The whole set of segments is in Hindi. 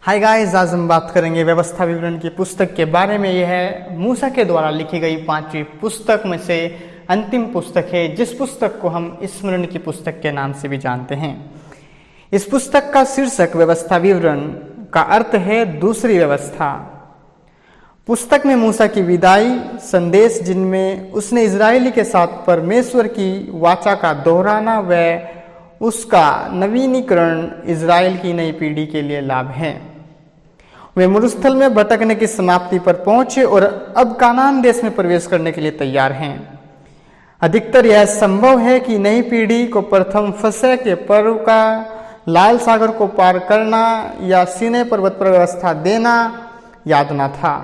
हाय गाइस, आज हम बात करेंगे व्यवस्था विवरण की पुस्तक के बारे में। यह है मूसा के द्वारा लिखी गई 5वीं पुस्तक में से अंतिम पुस्तक है, जिस पुस्तक को हम स्मरण की पुस्तक के नाम से भी जानते हैं। इस पुस्तक का शीर्षक व्यवस्था विवरण का अर्थ है दूसरी व्यवस्था। पुस्तक में मूसा की विदाई संदेश, जिनमें उसने इजरायली के साथ परमेश्वर की वाचा का दोहराना व उसका नवीनीकरण इजराइल की नई पीढ़ी के लिए लाभ है। वे मरुस्थल में भटकने की समाप्ति पर पहुंचे और अब कानान देश में प्रवेश करने के लिए तैयार हैं। अधिकतर यह संभव है कि नई पीढ़ी को प्रथम फसह के पर्व का, लाल सागर को पार करना या सीनै पर्वत पर व्यवस्था देना याद न था,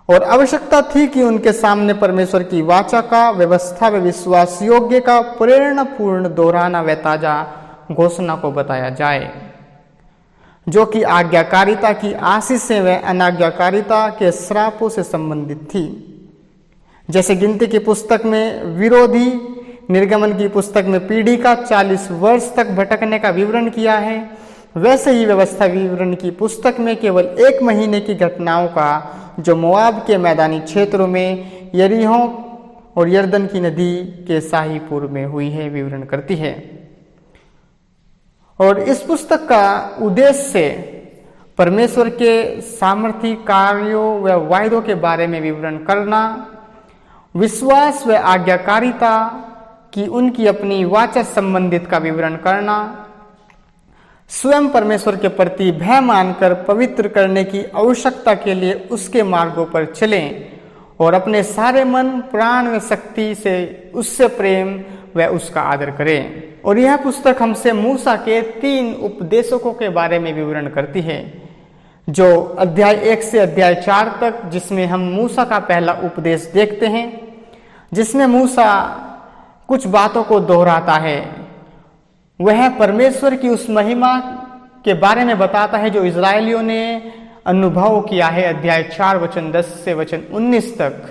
और आवश्यकता थी कि उनके सामने परमेश्वर की वाचा का, व्यवस्था व विश्वास योग्य का प्रेरणापूर्ण दोहराना व ताजा घोषणा को बताया जाए, जो कि आज्ञाकारिता की आशीषें व अनाज्ञाकारिता के श्रापों से संबंधित थी। जैसे गिनती की पुस्तक में विरोधी, निर्गमन की पुस्तक में पीढ़ी का 40 वर्ष तक भटकने का विवरण किया है, वैसे ही व्यवस्था विवरण की पुस्तक में केवल 1 महीने की घटनाओं का, जो मोआब के मैदानी क्षेत्रों में यरीहो और यरदन की नदी के शाही पूर्व में हुई है, विवरण करती है। और इस पुस्तक का उद्देश्य परमेश्वर के सामर्थी कार्यों व वायदों के बारे में विवरण करना, विश्वास व आज्ञाकारिता की उनकी अपनी वाचा संबंधित का विवरण करना, स्वयं परमेश्वर के प्रति भय मानकर पवित्र करने की आवश्यकता के लिए उसके मार्गों पर चलें और अपने सारे मन, प्राण व शक्ति से उससे प्रेम व उसका आदर करें। और यह पुस्तक हमसे मूसा के 3 उपदेशों के बारे में विवरण करती है, जो अध्याय 1 से अध्याय 4 तक, जिसमें हम मूसा का पहला उपदेश देखते हैं, जिसमें मूसा कुछ बातों को दोहराता है। वह परमेश्वर की उस महिमा के बारे में बताता है जो इजरायलियों ने अनुभव किया है, अध्याय 4 वचन 10 से वचन 19 तक।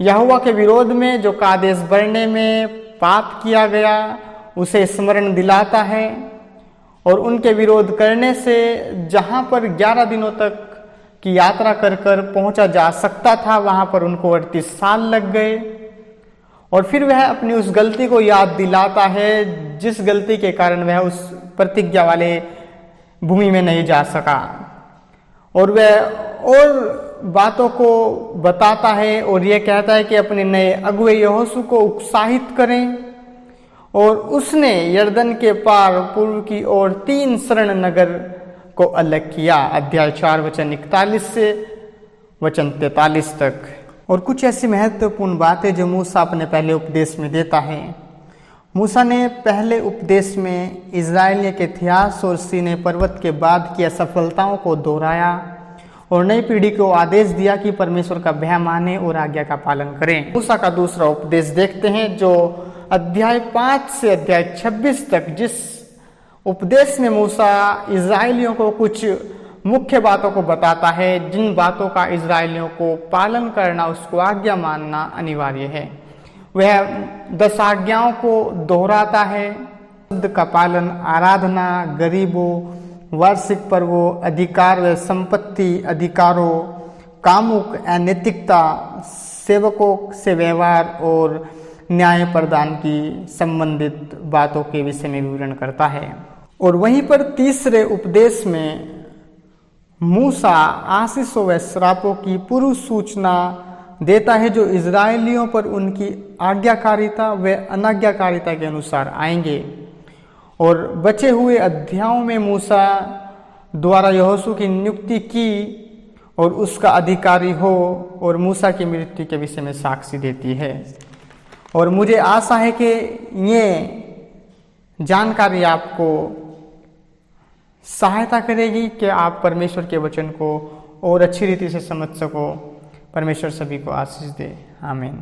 यहोवा के विरोध में जो कादेश बरने में पाप किया गया उसे स्मरण दिलाता है, और उनके विरोध करने से जहां पर 11 दिनों तक की यात्रा कर कर पहुंचा जा सकता था, वहां पर उनको 38 साल लग गए। और फिर वह अपनी उस गलती को याद दिलाता है, जिस गलती के कारण वह उस प्रतिज्ञा वाले भूमि में नहीं जा सका, और वह और बातों को बताता है और यह कहता है कि अपने नए अगुवे यहोशू को उत्साहित करें। और उसने यरदन के पार पूर्व की ओर 3 शरण नगर को अलग किया, अध्याय 4 वचन 41 से वचन 43 तक। और कुछ ऐसी महत्वपूर्ण बातें जो मूसा अपने पहले उपदेश में देता है। मूसा ने पहले उपदेश में इजराइल के इतिहास और सीनै पर्वत के बाद की असफलताओं को दोहराया और नई पीढ़ी को आदेश दिया कि परमेश्वर का भय माने और आज्ञा का पालन करें। मूसा का दूसरा उपदेश देखते हैं, जो अध्याय 5 से अध्याय 26 तक, जिस उपदेश में मूसा इजरायलियों को कुछ मुख्य बातों को बताता है, जिन बातों का इजरायलियों को पालन करना, उसको आज्ञा मानना अनिवार्य है। वह 10 आज्ञाओं को दोहराता है, शुद्ध का पालन, आराधना, गरीबों, वार्षिक पर्वों, अधिकार व संपत्ति अधिकारों, कामुक अनैतिकता, सेवकों से व्यवहार और न्याय प्रदान की संबंधित बातों के विषय में विवरण करता है। और वहीं पर तीसरे उपदेश में मूसा आशीषों व श्रापों की पूर्व सूचना देता है, जो इजरायलियों पर उनकी आज्ञाकारिता व अनाज्ञाकारिता के अनुसार आएंगे। और बचे हुए अध्यायों में मूसा द्वारा यहोशू की नियुक्ति की और उसका अधिकारी हो और मूसा की मृत्यु के विषय में साक्षी देती है। और मुझे आशा है कि ये जानकारी आपको सहायता करेगी कि आप परमेश्वर के वचन को और अच्छी रीति से समझ सको। परमेश्वर सभी को आशीष दे। आमीन।